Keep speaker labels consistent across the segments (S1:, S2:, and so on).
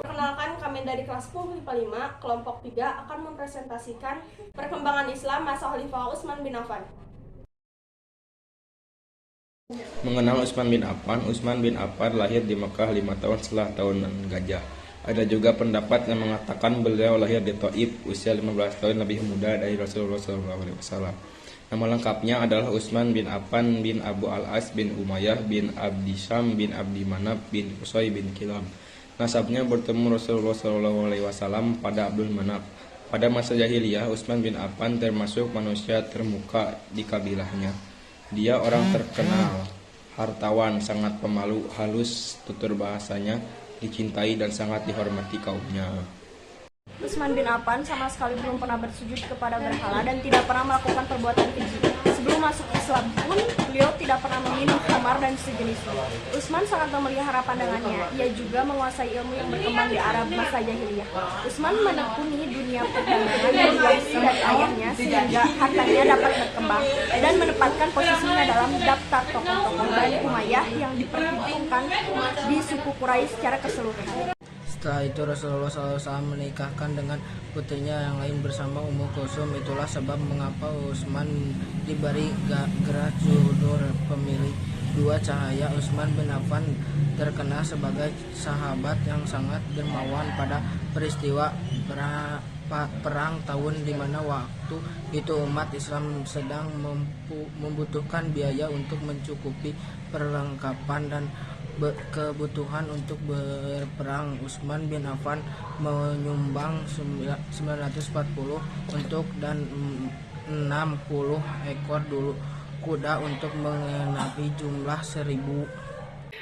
S1: Perkenalkan, kami dari kelas 10 IPA 5, kelompok 3 akan mempresentasikan perkembangan Islam masa Khalifah Utsman bin Affan.
S2: Mengenal Utsman bin Affan. Utsman bin Affan lahir di Mekah 5 tahun setelah tahunan gajah. Ada juga pendapat yang mengatakan beliau lahir di Thaif usia 15 tahun lebih muda dari Rasulullah SAW. Nama lengkapnya adalah Utsman bin Affan bin Abu al-As bin Umayyah bin Abdi Syam bin Abdi Manaf bin Qusay bin Kilab. Nasabnya bertemu Rasulullah SAW pada Abdul Manaf. Pada masa jahiliyah, Utsman bin Affan termasuk manusia termuka di kabilahnya. Dia orang terkenal, hartawan, sangat pemalu, halus, tutur bahasanya, dicintai dan sangat dihormati kaumnya.
S1: Utsman bin Affan sama sekali belum pernah bersujud kepada berhala dan tidak pernah melakukan perbuatan keji. Sebelum masuk Islam pun, beliau tidak pernah meminum khamar dan sejenisnya. Utsman sangat memelihara pandangannya. Ia juga menguasai ilmu yang berkembang di Arab masa jahiliyah. Utsman menekuni dunia perdagangan yang diwarisi dari ayahnya sehingga hartanya dapat berkembang dan menempatkan posisinya dalam daftar tokoh-tokoh Bani Umayyah yang diperhitungkan di suku Quraisy secara keseluruhan.
S3: Setelah itu Rasulullah SAW menikahkan dengan putrinya yang lain bersama Ummu Kulsum. Itulah sebab mengapa Utsman diberi gelar Zuhur, pemilik dua cahaya. Utsman bin Affan terkenal sebagai sahabat yang sangat dermawan pada peristiwa perang tahun di mana waktu itu umat Islam sedang membutuhkan biaya untuk mencukupi perlengkapan dan kebutuhan untuk berperang. Utsman bin Affan menyumbang 940 untuk dan 60 ekor dulu kuda untuk mengenapi jumlah 1000.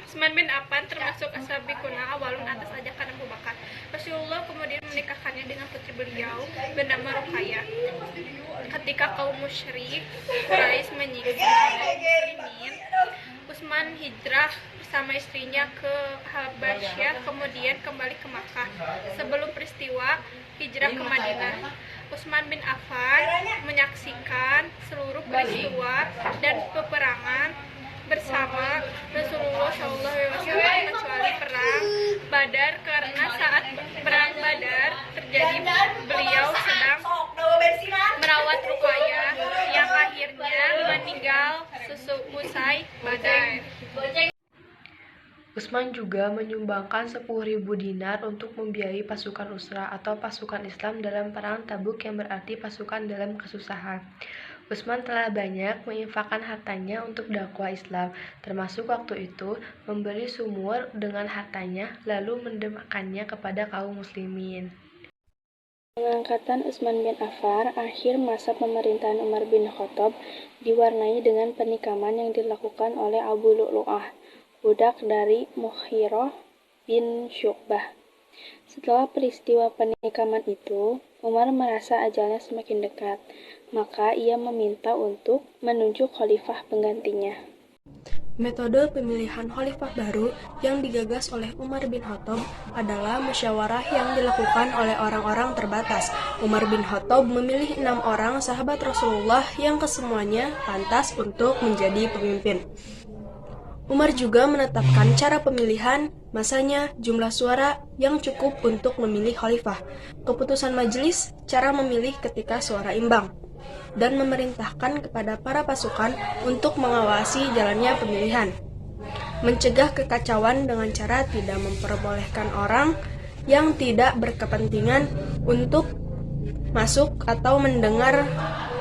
S4: Utsman bin Affan termasuk as-sabiquna awalun atas ajakan Abu Bakar. Rasulullah kemudian menikahkannya dengan putri beliau bernama Ruqayyah. Ketika kaum musyrik Quraisy menyiksa muslimin, Utsman hijrah bersama istrinya ke Habasyah, kemudian kembali ke Makkah. Sebelum peristiwa hijrah ke Madinah, Utsman bin Affan menyaksikan seluruh peristiwa dan peperangan bersama Rasulullah SAW kecuali perang Badar, karena saat perang Badar terjadi beliau sedang merawat Ruqayyah yang akhirnya meninggal seusai Badar.
S5: Utsman juga menyumbangkan 10.000 dinar untuk membiayai pasukan Usra atau pasukan Islam dalam perang Tabuk, yang berarti pasukan dalam kesusahan. Utsman telah banyak menginfakkan hartanya untuk dakwah Islam, termasuk waktu itu membeli sumur dengan hartanya lalu mendemakannya kepada kaum muslimin.
S6: Pengangkatan Utsman bin Affan akhir masa pemerintahan Umar bin Khattab diwarnai dengan penikaman yang dilakukan oleh Abu Lu'lu'ah, budak dari Mughirah bin Syu'bah. Setelah peristiwa penikaman itu, Umar merasa ajalnya semakin dekat, maka ia meminta untuk menunjuk khalifah penggantinya.
S1: Metode pemilihan khalifah baru yang digagas oleh Umar bin Khattab adalah musyawarah yang dilakukan oleh orang-orang terbatas. Umar bin Khattab memilih 6 orang sahabat Rasulullah yang kesemuanya pantas untuk menjadi pemimpin. Umar juga menetapkan cara pemilihan, masanya, jumlah suara yang cukup untuk memilih khalifah, keputusan majelis, cara memilih ketika suara imbang, dan memerintahkan kepada para pasukan untuk mengawasi jalannya pemilihan. Mencegah kekacauan dengan cara tidak memperbolehkan orang yang tidak berkepentingan untuk masuk atau mendengar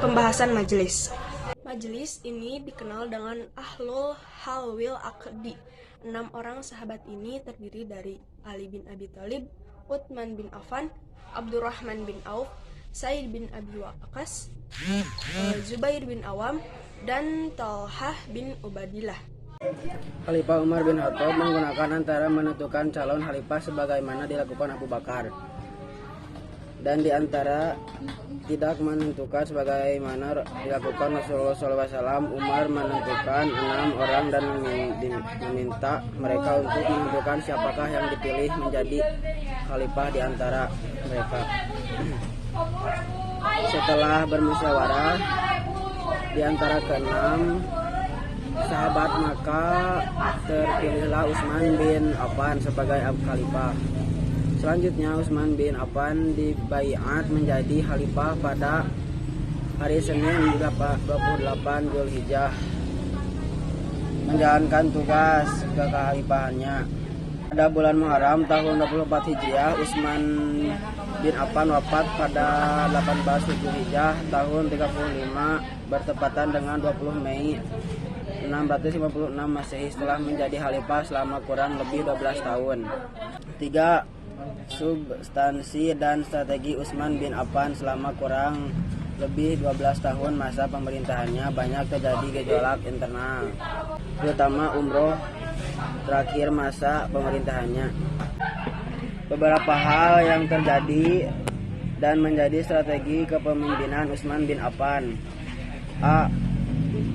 S1: pembahasan majelis. Majelis ini dikenal dengan Ahlul Halwil Aqdi. 6 orang sahabat ini terdiri dari Ali bin Abi Thalib, Utsman bin Affan, Abdurrahman bin Auf, Sa'id bin Abi Waqqas, Zubair bin Awam, dan Talhah bin Ubaidillah.
S3: Khalifah Umar bin Khattab menggunakan antara menentukan calon khalifah sebagaimana dilakukan Abu Bakar, dan di antara tidak menentukan sebagaimana dilakukan Rasulullah SAW. Umar menentukan 6 orang dan meminta mereka untuk menentukan siapakah yang dipilih menjadi khalifah di antara mereka. Setelah bermusyawarah, di antara ke-6 sahabat, maka terpilihlah Utsman bin Affan sebagai khalifah. Selanjutnya Utsman bin Affan dibaiat menjadi khalifah pada hari Senin 28 Zulhijjah, menjalankan tugas kekhalifahannya. Pada bulan Muharram tahun 24 Hijriah, Utsman bin Affan wafat pada 18 Zulhijjah tahun 35 bertepatan dengan 20 Mei 656 Masehi setelah menjadi khalifah selama kurang lebih 12 tahun. 3. Substansi dan strategi Utsman bin Affan selama kurang lebih 12 tahun masa pemerintahannya banyak terjadi gejolak internal, terutama umroh terakhir masa pemerintahannya. Beberapa hal yang terjadi dan menjadi strategi kepemimpinan Utsman bin Affan. A.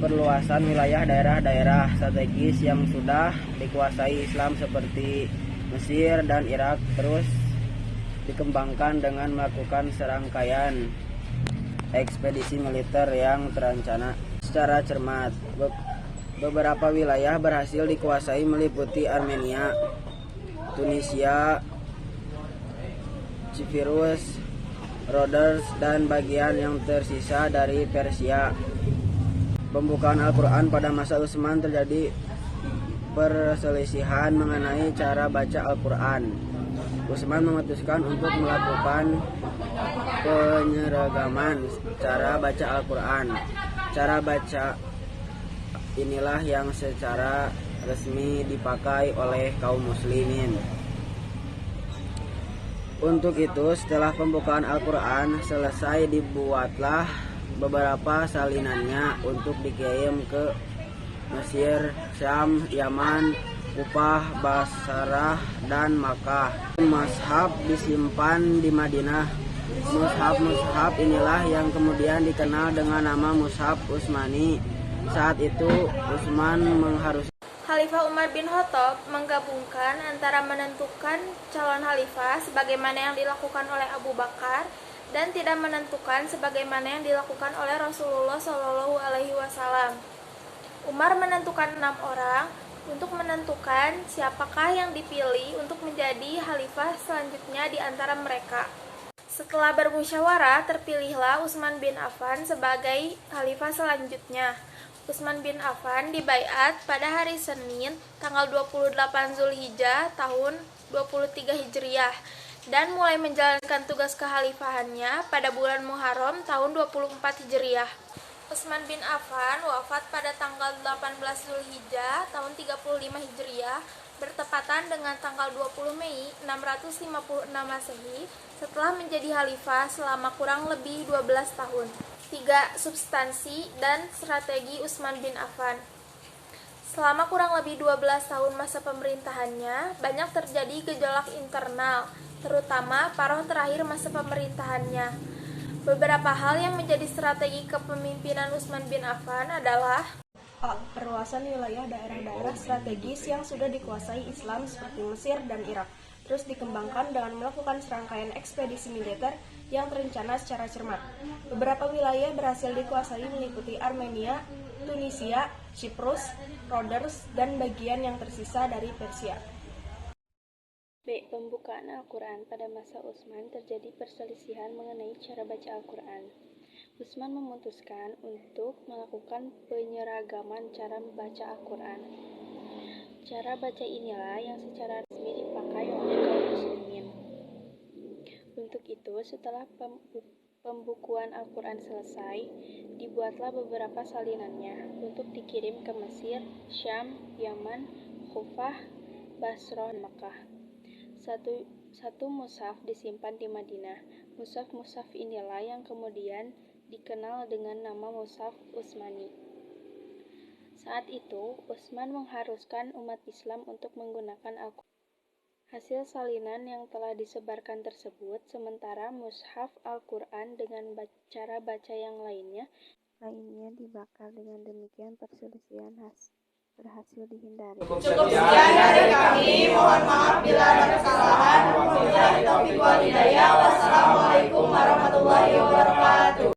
S3: Perluasan wilayah daerah-daerah strategis yang sudah dikuasai Islam seperti Mesir dan Irak terus dikembangkan dengan melakukan serangkaian ekspedisi militer yang terencana secara cermat. Beberapa wilayah berhasil dikuasai meliputi Armenia, Tunisia, Cyprus, Rhodes, dan bagian yang tersisa dari Persia. Pembukaan Al-Quran pada masa Utsman terjadi perselisihan mengenai cara baca Al-Quran. Utsman memutuskan untuk melakukan penyeragaman cara baca Al-Quran. Cara baca inilah yang secara resmi dipakai oleh kaum muslimin. Untuk itu, setelah pembukaan Al-Quran selesai, dibuatlah beberapa salinannya untuk dikirim ke Mesir, Syam, Yaman, Kufah, Basrah, dan Makkah. Mushaf disimpan di Madinah. Mushaf inilah yang kemudian dikenal dengan nama Mushaf Utsmani. Saat itu Utsman mengharuskan
S4: Khalifah Umar bin Khattab menggabungkan antara menentukan calon khalifah sebagaimana yang dilakukan oleh Abu Bakar dan tidak menentukan sebagaimana yang dilakukan oleh Rasulullah Shallallahu Alaihi Wasallam. Umar menentukan 6 orang untuk menentukan siapakah yang dipilih untuk menjadi khalifah selanjutnya di antara mereka. Setelah bermusyawarah, terpilihlah Utsman bin Affan sebagai khalifah selanjutnya. Utsman bin Affan dibaiat pada hari Senin tanggal 28 Zulhijjah tahun 23 Hijriah dan mulai menjalankan tugas kekhalifahannya pada bulan Muharram tahun 24 Hijriah. Utsman bin Affan wafat pada tanggal 18 Zulhijjah tahun 35 Hijriah bertepatan dengan tanggal 20 Mei 656 Masehi setelah menjadi khalifah selama kurang lebih 12 tahun. 3. Substansi dan strategi Utsman bin Affan. Selama kurang lebih 12 tahun masa pemerintahannya, banyak terjadi gejolak internal, terutama paruh terakhir masa pemerintahannya. Beberapa hal yang menjadi strategi kepemimpinan Utsman bin Affan adalah
S1: A. Perluasan wilayah daerah-daerah strategis yang sudah dikuasai Islam seperti Mesir dan Irak, terus dikembangkan dengan melakukan serangkaian ekspedisi militer yang terencana secara cermat. Beberapa wilayah berhasil dikuasai meliputi Armenia, Tunisia, Cyprus, Rhodes, dan bagian yang tersisa dari Persia.
S6: B. Pembukaan Al-Quran. Pada masa Utsman terjadi perselisihan mengenai cara baca Al-Quran. Utsman memutuskan untuk melakukan penyeragaman cara membaca Al-Quran. Cara baca inilah yang secara resmi dipakai oleh kaum muslimin. Untuk itu, setelah pembukuan Al-Quran selesai, dibuatlah beberapa salinannya untuk dikirim ke Mesir, Syam, Yaman, Kufah, Basrah, dan Makkah. Satu mushaf disimpan di Madinah. Mushaf inilah yang kemudian dikenal dengan nama Mushaf Utsmani. Saat itu, Utsman mengharuskan umat Islam untuk menggunakan Al-Quran. Hasil salinan yang telah disebarkan tersebut, sementara mushaf Al-Quran dengan cara baca yang lainnya dibakar. Dengan demikian perselisihan berhasil dihindari.
S7: Cukup sekian dari kami, mohon maaf bila ada kesalahan. Wabillahi taufiq wal hidayah. Wassalamualaikum warahmatullahi wabarakatuh.